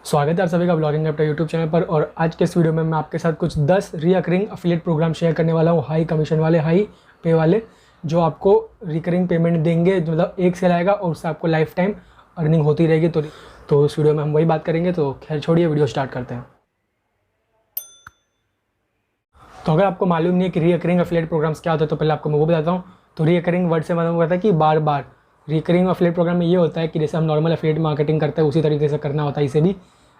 स्वागत है आप सभी का ब्लॉगिंग अपना यूट्यूब चैनल पर। और आज के इस वीडियो में मैं आपके साथ कुछ 10 रीअकरिंग अफिलिएट प्रोग्राम शेयर करने वाला हूँ, हाई कमीशन वाले, हाई पे वाले, जो आपको रिकरिंग पेमेंट देंगे, मतलब एक सेल आएगा और उससे आपको लाइफ टाइम अर्निंग होती रहेगी। तो इस वीडियो में हम वही बात करेंगे। तो खैर छोड़िए, वीडियो स्टार्ट करते हैं। तो अगर आपको मालूम नहीं है कि रीअकरिंग अफिलिएट प्रोग्राम्स क्या होते हैं तो पहले आपको मैं वो बताता हूँ। तो रीअकरिंग वर्ड से मतलब होता है कि बार बार। रिकरिंग अफिलिएट प्रोग्राम में ये होता है कि जैसे हम नॉर्मल अफिलिएट मार्केटिंग करते हैं उसी तरीके से करना होता है। इसे भी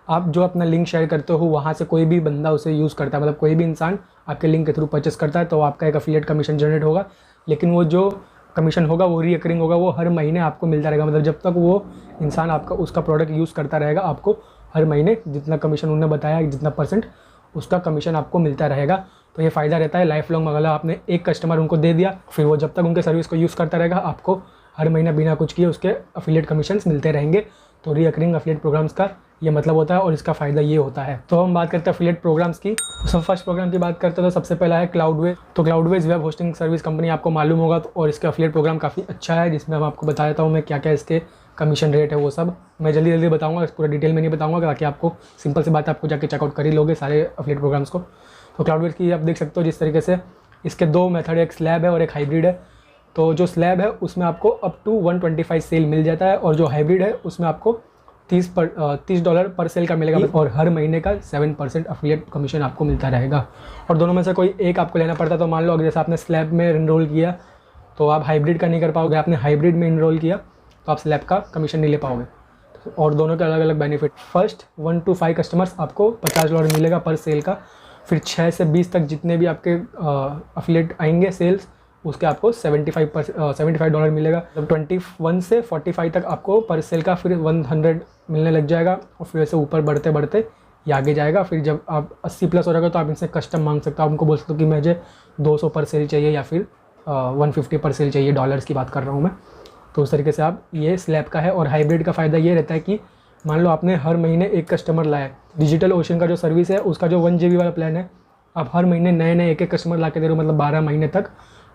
आप जो अपना लिंक शेयर करते हो वहाँ से कोई भी बंदा उसे यूज़ करता है, मतलब कोई भी इंसान आपके लिंक के थ्रू परचेस करता है तो आपका एक अफिलिएट कमीशन जनरेट होगा। लेकिन वो जो कमीशन होगा वो रीअकरिंग होगा, वो हर महीने आपको मिलता रहेगा। मतलब जब तक वो इंसान आपका उसका प्रोडक्ट यूज़ करता रहेगा, आपको हर महीने जितना कमीशन उन्होंने बताया, जितना परसेंट, उसका कमीशन आपको मिलता रहेगा। तो ये फ़ायदा रहता है लाइफ लॉन्ग। अगर आपने एक कस्टमर उनको दे दिया, फिर वो जब तक उनके सर्विस को यूज़ करता रहेगा, आपको हर महीना बिना कुछ किए उसके अफिलिएट कमीशंस मिलते रहेंगे। तो रीअकरिंग अफिलिएट प्रोग्राम्स का ये मतलब होता है और इसका फ़ायदा ये होता है। तो हम बात करते हैं अफिलिएट प्रोग्राम्स की। तो सब फर्स्ट प्रोग्राम की बात करते हैं तो सबसे पहला है क्लाउडवेज। तो Cloudways web hosting service company, आपको मालूम होगा। और इसका अफिलिएट प्रोग्राम काफ़ी अच्छा है, जिसमें हम आपको बता देता हूँ मैं क्या क्या इसके कमीशन रेट है। वो सब मैं जल्दी बताऊँगा, पूरा डिटेल में नहीं बताऊँगा, ताकि आपको सिंपल सी बात आपको जाके चेकआउट कर ही लोगे सारे अफिलिएट प्रोग्राम्स को। तो क्लाउडवेज की आप देख सकते हो जिस तरीके से इसके दो मेथड है, एक स्लैब है और एक हाइब्रिड है। तो जो स्लैब है उसमें आपको अप टू 125 सेल मिल जाता है, और जो हाइब्रिड है उसमें आपको $30 पर सेल का मिलेगा, और हर महीने का 7% अफिलिएट कमीशन आपको मिलता रहेगा। और दोनों में से कोई एक आपको लेना पड़ता है। तो मान लो अगर जैसे आपने स्लैब में इनरोल किया तो आप हाइब्रिड का नहीं कर पाओगे, आपने हाइब्रिड में इनरोल किया तो आप स्लैब का कमीशन नहीं ले पाओगे। और दोनों के अलग अलग बेनिफिट। फर्स्ट 1 to 5 कस्टमर्स आपको $50 मिलेगा पर सेल का। फिर 6 से 20 तक जितने भी आपके अफिलिएट आएंगे सेल्स, उसके आपको $75 मिलेगा। जब 21 से 45 तक आपको पर सेल का फिर 100 मिलने लग जाएगा, और फिर ऐसे ऊपर बढ़ते बढ़ते ये आगे जाएगा। फिर जब आप 80+ हो जाएगा तो आप इनसे कस्टम मांग सकते हो। आप उनको बोल सकते हो कि मुझे 200 पर सेल चाहिए या फिर 150 पर सेल चाहिए, डॉलर्स की बात कर रहा हूँ मैं। तो उस तरीके से आप, ये स्लैब का है। और हाइब्रिड का फ़ायदा ये रहता है कि मान लो आपने हर महीने एक कस्टमर लाया, डिजिटल ओशन का जो सर्विस है उसका जो 1 GB वाला प्लान है, आप हर महीने नए एक कस्टमर ला के दे रहे हो, मतलब 12 महीने तक।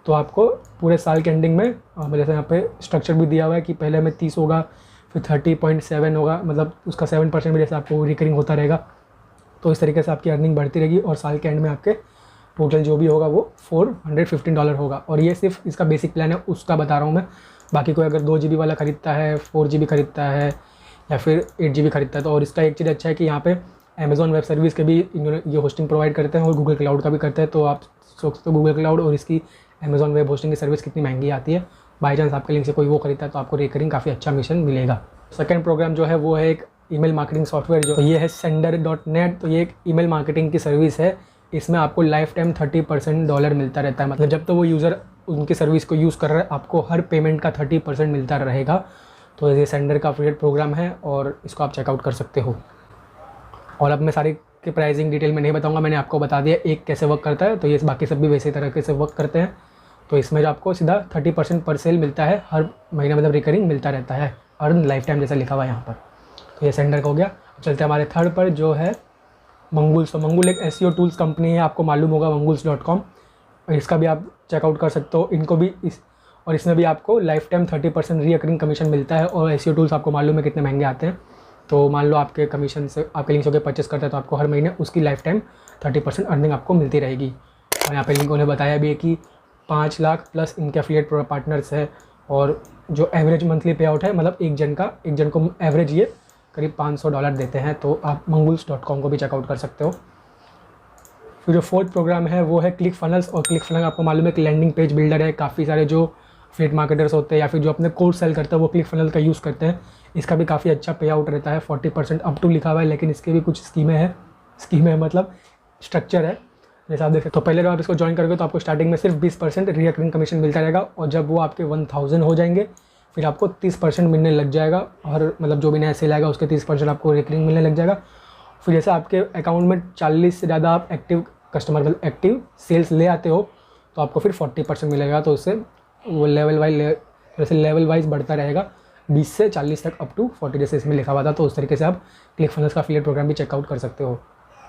तो आपको पूरे साल के एंडिंग में जैसे यहाँ पे स्ट्रक्चर भी दिया हुआ है कि पहले में 30 होगा, फिर 30.7 होगा, मतलब उसका 7% भी जैसे आपको रिकरिंग होता रहेगा। तो इस तरीके से आपकी अर्निंग बढ़ती रहेगी, और साल के एंड में आपके टोटल जो भी होगा वो $415 होगा। और ये सिर्फ इसका बेसिक प्लान है, उसका बता रहा हूँ मैं। बाकी कोई अगर 2 GB वाला ख़रीदता है, 4 GB ख़रीदता है या फिर 8 GB ख़रीदता है, तो और इसका एक चीज़ अच्छा है कि यहाँ पे अमेज़ॉन वेब सर्विस के भी ये होस्टिंग प्रोवाइड करते हैं, और गूगल क्लाउड का भी करते हैं। तो आप सोच सकते हो गूगल क्लाउड और इसकी अमेज़ॉन वेब होस्टिंग की सर्विस कितनी महंगी आती है। बाई चांस आपके लिंक से कोई वो खरीदता है तो आपको रिकरिंग काफ़ी अच्छा कमीशन मिलेगा। सेकंड प्रोग्राम जो है वो है एक ईमेल मार्केटिंग सॉफ्टवेयर, जो ये है Sender.net। तो ये एक ईमेल मार्केटिंग की सर्विस है। इसमें आपको लाइफ टाइम $30% मिलता रहता है, मतलब जब तो वो यूज़र उनकी सर्विस को यूज़ कर रहा है, आपको हर पेमेंट का 30% मिलता रहेगा। तो ये सेंडर का अफिलिएट प्रोग्राम है और इसको आप चेकआउट कर सकते हो। और अब मैं सारी की प्राइसिंग डिटेल में नहीं बताऊंगा, मैंने आपको बता दिया एक कैसे वर्क करता है। तो ये बाकी सब भी वैसे तरीके से वर्क करते हैं। तो इसमें जो आपको सीधा 30% पर सेल मिलता है हर महीने, मतलब रिकरिंग मिलता रहता है, अर्न लाइफ टाइम जैसा लिखा हुआ है यहाँ पर। तो ये सेंडर का हो गया। चलते हैं हमारे थर्ड पर, जो है मंगूल्स। तो मंगूल एक SEO टूल्स कंपनी है, आपको मालूम होगा, मंगूल्स.com। इसका भी आप चेकआउट कर सकते हो। इनको भी और इसमें भी आपको लाइफ टाइम 30% रीअकरिंग कमीशन मिलता है। और SEO टूल्स आपको मालूम है कितने महंगे आते हैं। तो मान लो आपके कमीशन से आपके लिंक से होकर परचेस करते हैं तो आपको हर महीने उसकी लाइफ टाइम 30% अर्निंग आपको मिलती रहेगी। और यहाँ पे लिंक उन्हें बताया भी है कि 5 लाख प्लस इनके अफिलिएट पार्टनर्स है। और जो एवरेज मंथली पे आउट है, मतलब एक जन को एवरेज ये करीब $500 देते हैं। तो आप मंगूल्स.com को भी चेकआउट कर सकते हो। फिर जो फोर्थ प्रोग्राम है वो है क्लिक फनल्स। और क्लिक फनल आपको मालूम है कि लैंडिंग पेज बिल्डर है। काफ़ी सारे जो अफिलिएट मार्केटर्स होते हैं या फिर जो अपने कोर्स सेल करते हैं वो क्लिक फनल का यूज़ करते हैं। इसका भी काफ़ी अच्छा पे आउट रहता है, 40% अप टू लिखा हुआ है। लेकिन इसके भी कुछ स्कीमें मतलब स्ट्रक्चर है, जैसे आप देख सकते हो। तो पहले जब आप इसको ज्वाइन करोगे तो आपको स्टार्टिंग में सिर्फ 20% रीअकरिंग कमीशन मिलता रहेगा, और जब वो आपके 1000 हो जाएंगे फिर आपको 30% मिलने लग जाएगा। और मतलब जो भी नया सेल आएगा उसके 30% आपको रिकरिंग मिलने लग जाएगा। फिर जैसे आपके अकाउंट में 40 से ज़्यादा आप एक्टिव कस्टमर, मतलब एक्टिव सेल्स ले आते हो, तो आपको फिर 40% मिलेगा। तो उससे वो लेवल वाइज बढ़ता रहेगा, 20 से 40 तक अप टू 40, जैसे इसमें लिखा हुआ था। तो उस तरीके से आप क्लिक फनल्स का अफिलिएट प्रोग्राम भी चेकआउट कर सकते हो।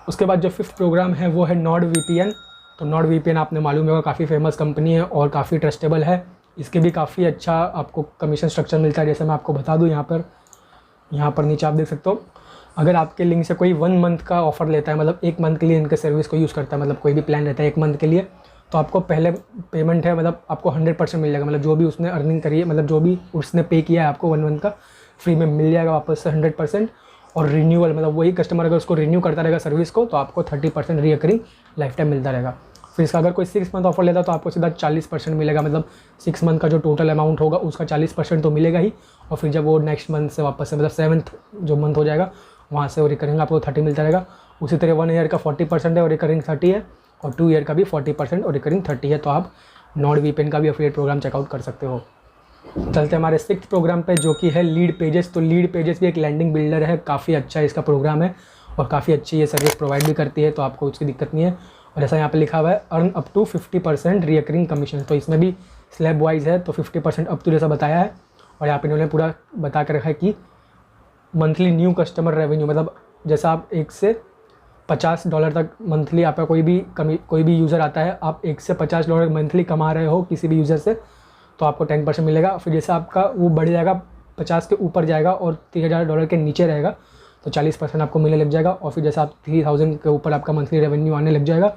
उसके बाद जो फिफ्थ प्रोग्राम है वो है NordVPN। तो NordVPN आपने मालूम होगा, काफ़ी फेमस कंपनी है और काफ़ी ट्रस्टेबल है। इसके भी काफ़ी अच्छा आपको कमीशन स्ट्रक्चर मिलता है। जैसे मैं आपको बता दूँ, यहाँ पर नीचे आप देख सकते हो अगर आपके लिंक से कोई 1 मंथ का ऑफर लेता है, मतलब 1 मंथ के लिए इनके सर्विस को यूज़ करता है, मतलब कोई भी प्लान रहता है 1 मंथ के लिए, तो आपको पहले पेमेंट है मतलब आपको 100% मिल जाएगा। मतलब जो भी उसने अर्निंग करी है, मतलब जो भी उसने पे किया है आपको 1 मंथ का फ्री में मिल जाएगा वापस से 100%। और रिन्यूअल मतलब वही कस्टमर अगर उसको रिन्यू करता रहेगा सर्विस को, तो आपको 30% रीकरिंग लाइफ टाइम मिलता रहेगा। फिर इसका अगर कोई 6 मंथ ऑफर लेता है तो आपको सीधा 40% मिलेगा। मतलब 6 मंथ का जो टोटल अमाउंट होगा उसका 40% तो मिलेगा ही। और फिर जब वो नेक्स्ट मंथ से वापस से मतलब 7th जो मंथ हो जाएगा वहाँ से वो रिकरिंग आपको 30 मिलता रहेगा। उसी तरह 1 ईयर का 40% है और रिकरिंग 30 है, और 2 ईयर का भी 40% और रिकरिंग 30 है। तो आप नॉर्ड वीपीएन का भी एफिलिएट प्रोग्राम चेकआउट कर सकते हो। चलते हमारे 6th प्रोग्राम पे जो कि है लीड पेजेस। तो लीड पेजेस भी एक लैंडिंग बिल्डर है, काफ़ी अच्छा इसका प्रोग्राम है और काफ़ी अच्छी ये सर्विस प्रोवाइड भी करती है, तो आपको उसकी दिक्कत नहीं है। और ऐसा यहाँ पे लिखा हुआ है earn up to 50% recurring commission, तो इसमें भी स्लैब वाइज है, तो 50% अप टू जैसा बताया है। और यहाँ पे इन्होंने पूरा बता कर रखा है कि मंथली न्यू कस्टमर रेवेन्यू, मतलब जैसा आप 1 से $50 तक मंथली आपका कोई भी यूज़र आता है, आप 1 से $50 मंथली कमा रहे हो किसी भी यूज़र से, तो आपको 10% मिलेगा। फिर जैसे आपका वो बढ़ जाएगा 50 के ऊपर जाएगा और $3000 के नीचे रहेगा तो 40% आपको मिलने लग जाएगा। और फिर जैसे आप 3000 के ऊपर आपका मंथली रेवेन्यू आने लग जाएगा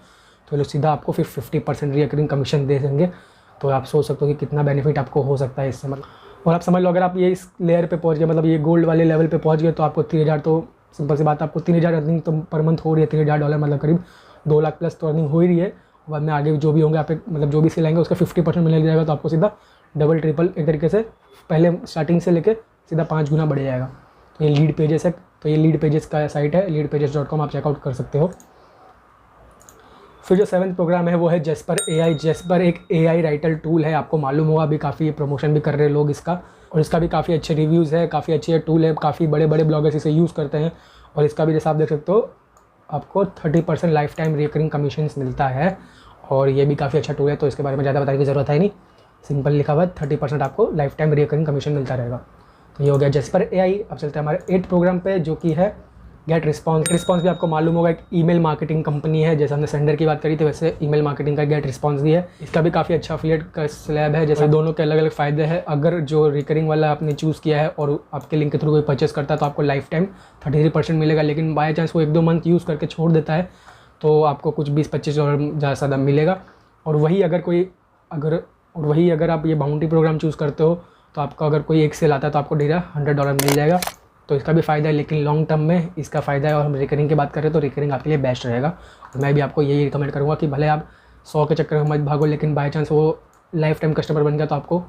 तो लोग सीधा आपको फिर 50% रिकरिंग कमीशन दे देंगे। तो आप सोच सकते हो कि कितना बेनिफिट आपको हो सकता है इससे। मतलब और आप समझ लो अगर आप ये इस लेयर पे पहुंच गए, मतलब ये गोल्ड वाले लेवल पे पहुंच गए, तो आपको 3000, तो सिंपल सी बात है आपको 3000 अर्निंग तो पर मंथ हो रही है। $3000 मतलब करीब 2 लाख प्लस तो अर्निंग हो ही रही है। बाद में आगे जो भी होंगे आप मतलब जो भी सिलाएंगे उसका 50% मिलने लग जाएगा, तो आपको सीधा डबल ट्रिपल एक तरीके से पहले स्टार्टिंग से लेके सीधा 5 गुना बढ़ जाएगा। तो ये लीड पेजेस है, तो ये लीड पेजेस का साइट है, leadpages.com, आप चेकआउट कर सकते हो। फिर जो 7th प्रोग्राम है वो है जेस्पर AI। जेस्पर एक AI राइटर टूल है, आपको मालूम होगा, अभी काफ़ी प्रमोशन भी कर रहे हैं लोग इसका, और इसका भी काफ़ी अच्छे रिव्यूज़ है, काफ़ी अच्छी टूल है, काफ़ी बड़े बड़े ब्लॉगर्स इसे यूज़ करते हैं। और इसका भी जैसा आप देख सकते हो आपको 30% लाइफ टाइम रिकरिंग कमीशन मिलता है, और ये भी काफ़ी अच्छा टूल है, तो इसके बारे में ज़्यादा बताने की ज़रूरत है नहीं, सिंपल लिखा हुआ है 30% आपको लाइफ टाइम रिकरिंग कमीशन मिलता रहेगा। तो ये हो गया जेस्पर AI। अब चलते हैं हमारे 8th प्रोग्राम पे जो कि है गेट रिस्पॉन्स। रिस्पॉन्स भी आपको मालूम होगा एक ईमेल मार्केटिंग कंपनी है, जैसे हमने सेंडर की बात करी थी वैसे ईमेल मार्केटिंग का गेट रिस्पॉन्स भी है। इसका भी काफ़ी अच्छा एफिलिएट का स्लैब है, जैसे दोनों के अलग अलग फ़ायदे हैं। अगर जो रिकरिंग वाला आपने चूज़ किया है और आपके लिंक के थ्रू कोई परचेस करता है तो आपको लाइफ टाइम 33% मिलेगा, लेकिन बाई चांस वो 1-2 मंथ यूज़ करके छोड़ देता है तो आपको कुछ $20-25 ज़्यादा मिलेगा। और वही अगर आप ये बाउंटी प्रोग्राम चूज़ करते हो तो आपको अगर कोई एक सेल आता है तो आपको डेरा $100 मिल जाएगा। तो इसका भी फ़ायदा है, लेकिन लॉन्ग टर्म में इसका फ़ायदा है। और हम रिकरिंग की बात करें तो रिकरिंग आपके लिए बेस्ट रहेगा। और मैं भी आपको यही रिकमेंड करूँगा कि भले आप 100 के चक्कर में मत भागो, लेकिन बाई चांस वो लाइफ टाइम कस्टमर बन गया तो आपको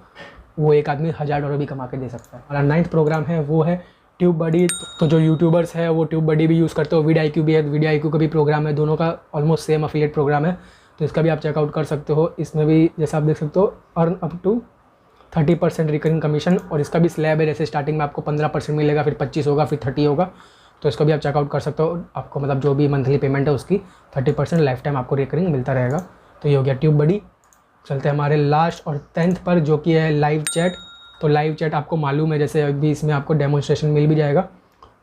वो एक आदमी $1000 भी कमा के दे सकता है। और 9th प्रोग्राम है वो है ट्यूब बडी। तो जो यूट्यूबर्स है वो ट्यूब बडी भी यूज़ करते हो, VidIQ भी है, VidIQ का भी प्रोग्राम है, दोनों का ऑलमोस्ट सेम एफिलिएट प्रोग्राम है, तो इसका भी आप चेकआउट कर सकते हो। इसमें भी जैसे आप देख सकते हो earn up to 30% recurring commission, और इसका भी स्लैब है, जैसे स्टार्टिंग में आपको 15% मिलेगा, फिर 25 होगा, फिर 30 होगा, तो इसका भी आप चेकआउट कर सकते हो। आपको मतलब जो भी मंथली पेमेंट है उसकी 30% लाइफ टाइम आपको रिकरिंग मिलता रहेगा। तो ये हो गया ट्यूब बडी। चलते हैं हमारे लास्ट और 10th पर जो कि है लाइव चैट। तो लाइव चैट आपको मालूम है, जैसे अभी इसमें आपको डेमोन्स्ट्रेशन मिल भी जाएगा।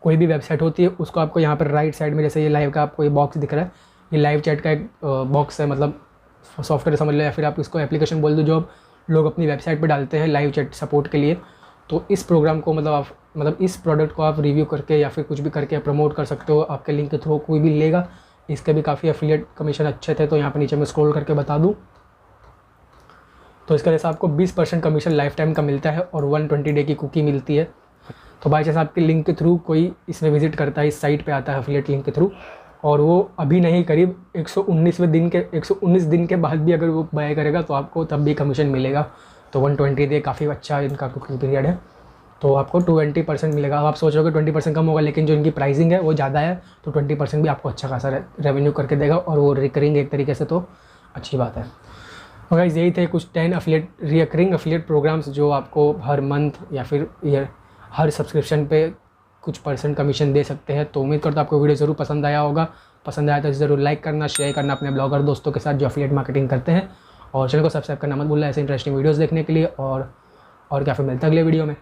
कोई भी वेबसाइट होती है उसको आपको यहाँ पर राइट साइड में जैसे ये लाइव का आपको ये बॉक्स दिख रहा है, ये लाइव चैट का एक बॉक्स है, मतलब सॉफ्टवेयर समझ लो या फिर आप इसको एप्लीकेशन बोल दो, जो लोग अपनी वेबसाइट पे डालते हैं लाइव चैट सपोर्ट के लिए। तो इस प्रोग्राम को मतलब इस प्रोडक्ट को आप रिव्यू करके या फिर कुछ भी करके प्रमोट कर सकते हो, आपके लिंक के थ्रू कोई भी लेगा। इसके भी काफ़ी एफिलिएट कमीशन अच्छे थे, तो यहाँ पे नीचे मैं स्क्रॉल करके बता दूँ तो इसका जैसा आपको 20% कमीशन लाइफ टाइम का मिलता है और 120 डे की कुकी मिलती है। तो बाई चांस आपके लिंक के थ्रू कोई इसमें विजिट करता है, इस साइट पे आता है एफिलिएट लिंक के थ्रू, और वो अभी नहीं करीब 119 दिन के बाद भी अगर वो बाय करेगा तो आपको तब भी कमीशन मिलेगा। तो 120 डे काफ़ी अच्छा इनका कुकिंग पीरियड है, तो आपको 20% मिलेगा। अब आप सोच रहे हो कि 20% कम होगा, लेकिन जो इनकी प्राइसिंग है वो ज़्यादा है, तो 20% भी आपको अच्छा खासा रेवेन्यू करके देगा, और वो रिकरिंग एक तरीके से, तो अच्छी बात है। और गाइस यही थे कुछ 10 रिकरिंग एफिलिएट प्रोग्राम्स जो आपको हर मंथ या फिर ईयर हर सब्सक्रिप्शन पे कुछ % कमीशन दे सकते हैं। तो उम्मीद करता हूँ आपको वीडियो ज़रूर पसंद आया होगा। पसंद आया तो ज़रूर लाइक करना, शेयर करना अपने ब्लॉगर दोस्तों के साथ जो एफिलिएट मार्केटिंग करते हैं, और चैनल को सब्सक्राइब करना मत भूलना ऐसे इंटरेस्टिंग वीडियोस देखने के लिए। और क्या फिर मिलता है अगले वीडियो में।